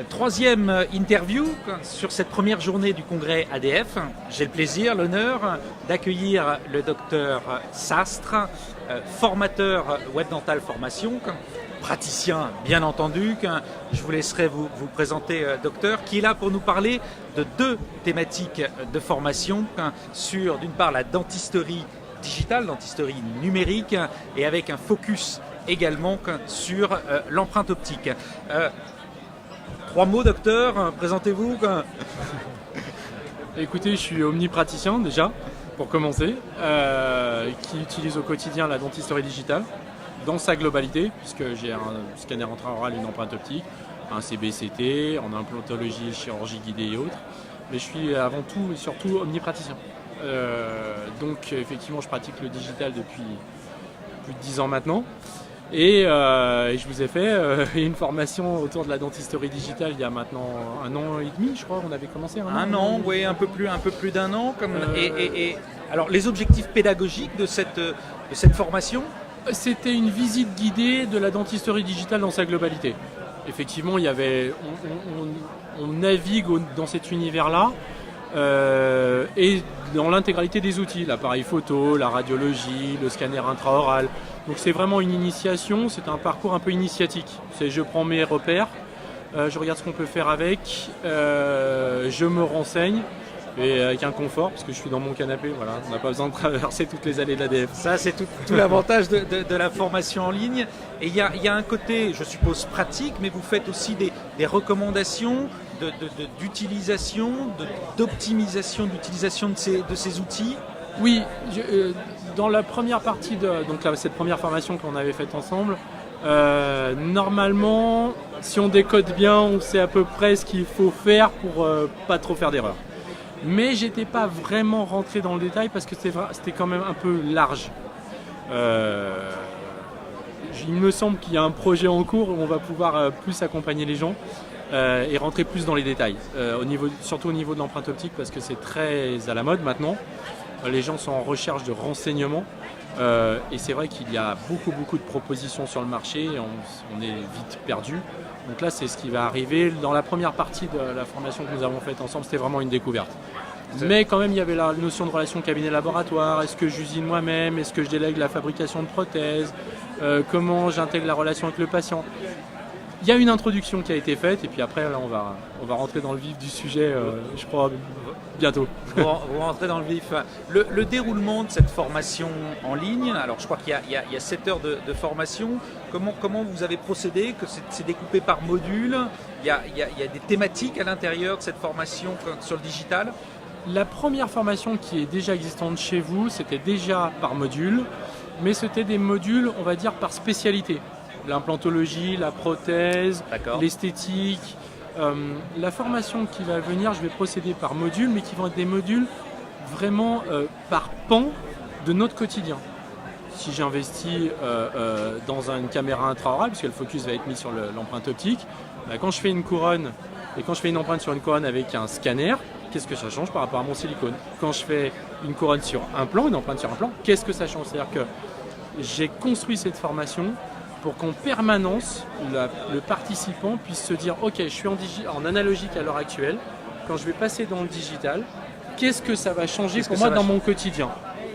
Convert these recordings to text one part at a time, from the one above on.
Troisième interview sur cette première journée du congrès ADF. J'ai le plaisir, l'honneur d'accueillir le docteur Sastre, formateur Web Dental Formation, praticien bien entendu. Je vous laisserai vous présenter, docteur, qui est là pour nous parler de deux thématiques de formation sur d'une part la dentisterie digitale, dentisterie numérique, et avec un focus également sur l'empreinte optique. Trois mots, docteur, présentez-vous. Écoutez, je suis omnipraticien déjà, pour commencer, qui utilise au quotidien la dentisterie digitale dans sa globalité, puisque j'ai un scanner intraoral, une empreinte optique, un CBCT, en implantologie, chirurgie guidée et autres. Mais je suis avant tout et surtout omnipraticien. Donc effectivement, je pratique le digital depuis plus de 10 ans maintenant. Et je vous ai fait une formation autour de la dentisterie digitale il y a maintenant 1 an et demi, je crois. On avait commencé un an, oui, un peu plus d'un an. Alors, les objectifs pédagogiques de cette formation? C'était une visite guidée de la dentisterie digitale dans sa globalité. Effectivement, il y avait, on navigue dans cet univers-là et dans l'intégralité des outils, l'appareil photo, la radiologie, le scanner intraoral. Donc c'est vraiment une initiation, c'est un parcours un peu initiatique. Je prends mes repères, je regarde ce qu'on peut faire avec, je me renseigne, et avec un confort, parce que je suis dans mon canapé, voilà, on n'a pas besoin de traverser toutes les allées de l'ADF. Ça, c'est tout l'avantage de la formation en ligne. Et il y a un côté, je suppose, pratique, mais vous faites aussi des recommandations d'utilisation, d'optimisation d'utilisation de ces outils. Oui, dans la première partie cette première formation qu'on avait faite ensemble, normalement, si on décode bien, on sait à peu près ce qu'il faut faire pour pas trop faire d'erreurs. Mais j'étais pas vraiment rentré dans le détail parce que c'était quand même un peu large. Il me semble qu'il y a un projet en cours où on va pouvoir plus accompagner les gens et rentrer plus dans les détails, surtout au niveau de l'empreinte optique, parce que c'est très à la mode maintenant. Les gens sont en recherche de renseignements et c'est vrai qu'il y a beaucoup de propositions sur le marché et on est vite perdu. Donc là, c'est ce qui va arriver. Dans la première partie de la formation que nous avons faite ensemble, c'était vraiment une découverte. Mais quand même, il y avait la notion de relation cabinet-laboratoire. Est-ce que j'usine moi-même? Est-ce que je délègue la fabrication de prothèses? Comment j'intègre la relation avec le patient? Il y a une introduction qui a été faite et puis après, là, on va rentrer dans le vif du sujet, je crois, bientôt. Vous rentrez dans le vif. Le déroulement de cette formation en ligne, alors je crois qu'il y a 7 heures de formation. Comment vous avez procédé? Que c'est découpé par module? Il y a des thématiques à l'intérieur de cette formation sur le digital? La première formation qui est déjà existante chez vous, c'était déjà par module, mais c'était des modules, on va dire, par spécialité. L'implantologie, la prothèse, l'esthétique. La formation qui va venir, je vais procéder par module, mais qui vont être des modules vraiment par pan de notre quotidien. Si j'investis dans une caméra intraorale, puisque le focus va être mis sur l'empreinte optique, quand je fais une couronne et quand je fais une empreinte sur une couronne avec un scanner, qu'est-ce que ça change par rapport à mon silicone? Quand je fais une couronne sur un plan, une empreinte sur un plan, qu'est-ce que ça change? C'est-à-dire que j'ai construit cette formation pour qu'en permanence, le participant puisse se dire « Ok, je suis en analogique à l'heure actuelle, quand je vais passer dans le digital, qu'est-ce que ça va changer pour moi dans mon quotidien ?»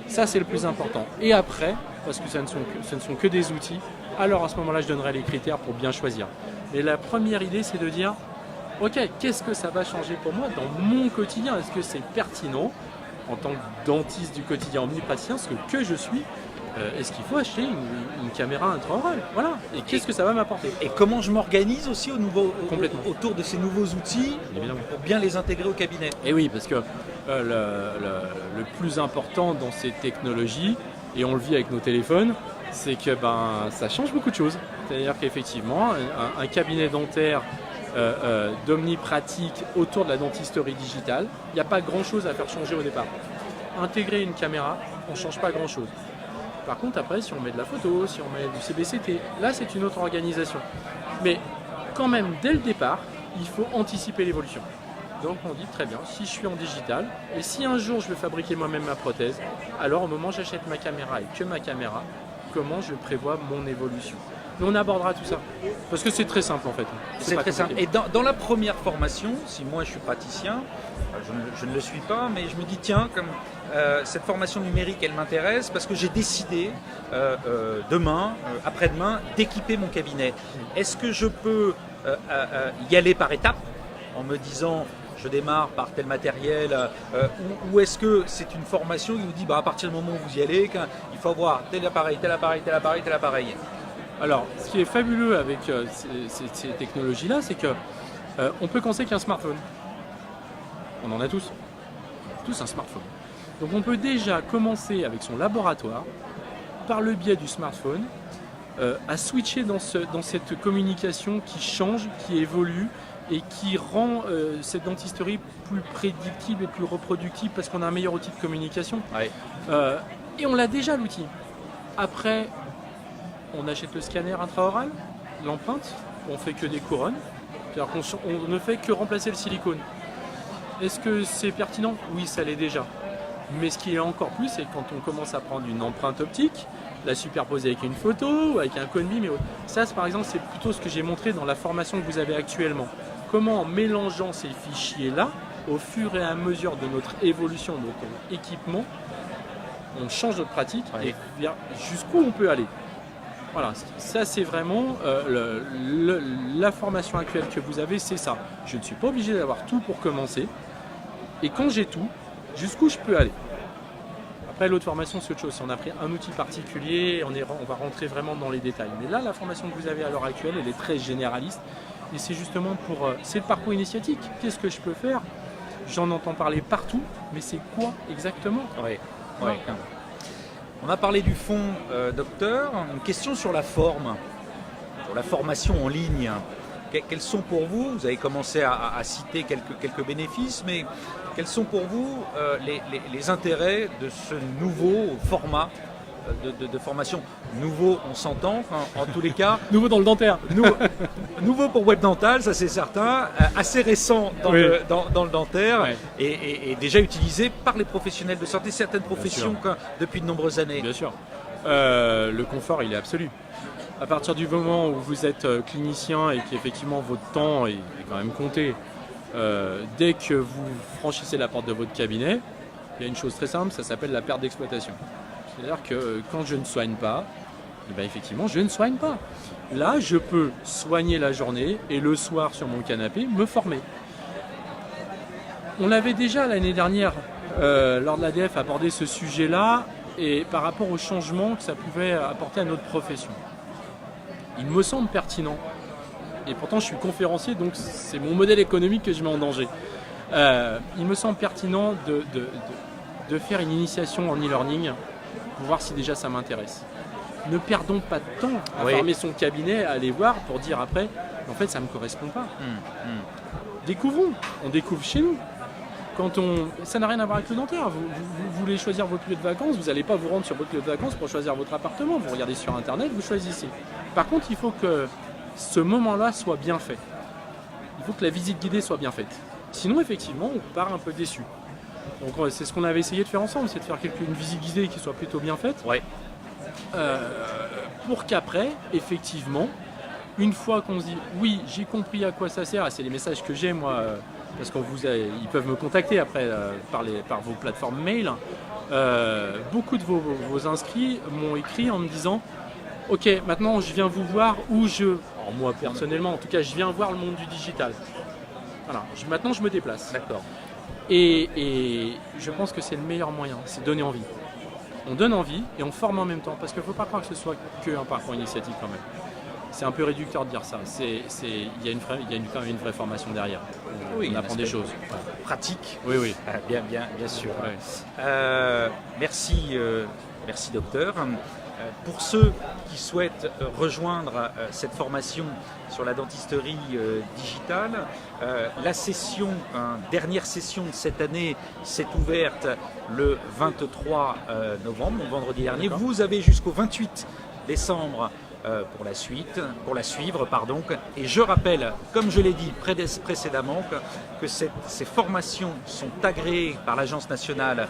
Ça, c'est le plus important. Et après, parce que ce ne sont que des outils, alors à ce moment-là, je donnerai les critères pour bien choisir. Mais la première idée, c'est de dire « Ok, qu'est-ce que ça va changer pour moi dans mon quotidien? Est-ce que c'est pertinent en tant que dentiste du quotidien omnipraticien, ce que je suis? Est-ce qu'il faut acheter une caméra intraorale? Voilà. Et qu'est-ce que ça va m'apporter? Et comment je m'organise aussi autour de ces nouveaux outils pour bien les intégrer au cabinet? Et oui, parce que le plus important dans ces technologies, et on le vit avec nos téléphones, c'est que ça change beaucoup de choses. C'est-à-dire qu'effectivement, un cabinet dentaire d'omnipratique autour de la dentisterie digitale, il n'y a pas grand-chose à faire changer au départ. Intégrer une caméra, on ne change pas grand-chose. Par contre, après, si on met de la photo, si on met du CBCT, là, c'est une autre organisation. Mais quand même, dès le départ, il faut anticiper l'évolution. Donc, on dit très bien, si je suis en digital, et si un jour je veux fabriquer moi-même ma prothèse, alors au moment où j'achète ma caméra et que ma caméra, comment je prévois mon évolution. Mais on abordera tout ça, parce que c'est très simple en fait. C'est très simple. Et dans la première formation, si moi je suis praticien, je ne le suis pas, mais je me dis tiens, comme cette formation numérique elle m'intéresse parce que j'ai décidé demain, après-demain, d'équiper mon cabinet. Est-ce que je peux y aller par étapes en me disant je démarre par tel matériel ou est-ce que c'est une formation qui vous dit à partir du moment où vous y allez, il faut avoir tel appareil, tel appareil, tel appareil, tel appareil. Alors, ce qui est fabuleux avec ces technologies-là, c'est que on peut commencer qu'un smartphone. On en a tous un smartphone. Donc on peut déjà commencer avec son laboratoire, par le biais du smartphone, à switcher dans cette communication qui change, qui évolue et qui rend cette dentisterie plus prédictible et plus reproductible parce qu'on a un meilleur outil de communication. Ouais. Et on l'a déjà l'outil. Après, on achète le scanner intraoral, l'empreinte, on fait que des couronnes, c'est-à-dire qu'on ne fait que remplacer le silicone. Est-ce que c'est pertinent? Oui, ça l'est déjà. Mais ce qui est encore plus, c'est quand on commence à prendre une empreinte optique, la superposer avec une photo, ou avec un cone beam. Ça, par exemple, c'est plutôt ce que j'ai montré dans la formation que vous avez actuellement. Comment, en mélangeant ces fichiers-là, au fur et à mesure de notre évolution, de notre équipement, on change notre pratique et jusqu'où on peut aller. Voilà, ça c'est vraiment la formation actuelle que vous avez, c'est ça. Je ne suis pas obligé d'avoir tout pour commencer. Et quand j'ai tout, jusqu'où je peux aller. Après l'autre formation c'est autre chose. Si on a pris un outil particulier, on va rentrer vraiment dans les détails. Mais là, la formation que vous avez à l'heure actuelle, elle est très généraliste. Et c'est justement c'est le parcours initiatique. Qu'est-ce que je peux faire? J'en entends parler partout, mais c'est quoi exactement? Oui. On a parlé du fond, docteur. Une question sur la forme, sur la formation en ligne. Quels sont pour vous, vous avez commencé à citer quelques bénéfices, mais quels sont pour vous les intérêts de ce nouveau format de formation? Nouveau, on s'entend, en tous les cas. Nouveau dans le dentaire. Nouveau pour WebDental, ça c'est certain. Assez récent dans le dentaire, ouais. et déjà utilisé par les professionnels de santé, certaines professions depuis de nombreuses années. Bien sûr. Le confort, il est absolu. À partir du moment où vous êtes clinicien et qu'effectivement votre temps est quand même compté, dès que vous franchissez la porte de votre cabinet, il y a une chose très simple, ça s'appelle la perte d'exploitation. C'est-à-dire que quand je ne soigne pas, effectivement, je ne soigne pas. Là, je peux soigner la journée et le soir sur mon canapé, me former. On l'avait déjà l'année dernière, lors de l'ADF, abordé ce sujet-là et par rapport au changement que ça pouvait apporter à notre profession. Il me semble pertinent. Et pourtant, je suis conférencier, donc c'est mon modèle économique que je mets en danger. Il me semble pertinent de faire une initiation en e-learning pour voir si déjà ça m'intéresse. Ne perdons pas de temps à former son cabinet, à aller voir pour dire après, en fait ça ne me correspond pas. Découvrons, on découvre chez nous. Ça n'a rien à voir avec le dentaire. Vous voulez choisir votre lieu de vacances, vous n'allez pas vous rendre sur votre lieu de vacances pour choisir votre appartement. Vous regardez sur internet, vous choisissez. Par contre, il faut que ce moment-là soit bien fait. Il faut que la visite guidée soit bien faite. Sinon, effectivement, on part un peu déçu. Donc c'est ce qu'on avait essayé de faire ensemble, c'est de faire une visite guidée qui soit plutôt bien faite. Ouais. Pour qu'après, effectivement, une fois qu'on se dit oui, j'ai compris à quoi ça sert, et c'est les messages que j'ai moi, parce qu'ils peuvent me contacter après par vos plateformes mail. Beaucoup de vos inscrits m'ont écrit en me disant ok, maintenant je viens vous voir alors moi personnellement en tout cas, je viens voir le monde du digital. Voilà, maintenant je me déplace. D'accord. Et je pense que c'est le meilleur moyen, c'est donner envie. On donne envie et on forme en même temps, parce qu'il ne faut pas croire que ce soit qu'un parcours initiatique quand même. C'est un peu réducteur de dire ça. Il y a quand même une vraie formation derrière. On apprend des choses. Pratique. Oui. Bien sûr. Oui. Merci docteur. Pour ceux qui souhaitent rejoindre cette formation sur la dentisterie digitale, la dernière session de cette année s'est ouverte le 23 novembre, donc vendredi dernier. Vous avez jusqu'au 28 décembre pour la suivre, pardon. Et je rappelle, comme je l'ai dit précédemment, que ces formations sont agréées par l'Agence nationale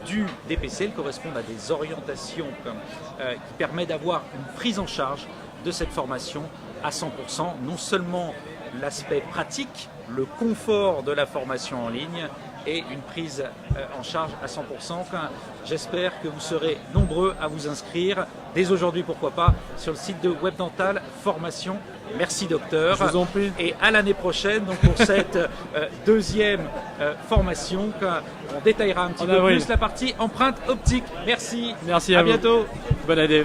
du DPC. Elles correspondent à des orientations qui permettent d'avoir une prise en charge de cette formation à 100%, non seulement l'aspect pratique, le confort de la formation en ligne et une prise en charge à 100%. J'espère que vous serez nombreux à vous inscrire dès aujourd'hui, pourquoi pas, sur le site de WebDental Formation. Merci docteur. Je vous en prie. Et à l'année prochaine, donc pour cette deuxième formation, on détaillera un petit peu plus la partie empreinte optique. Merci. Merci à vous. Bientôt. Bonne année.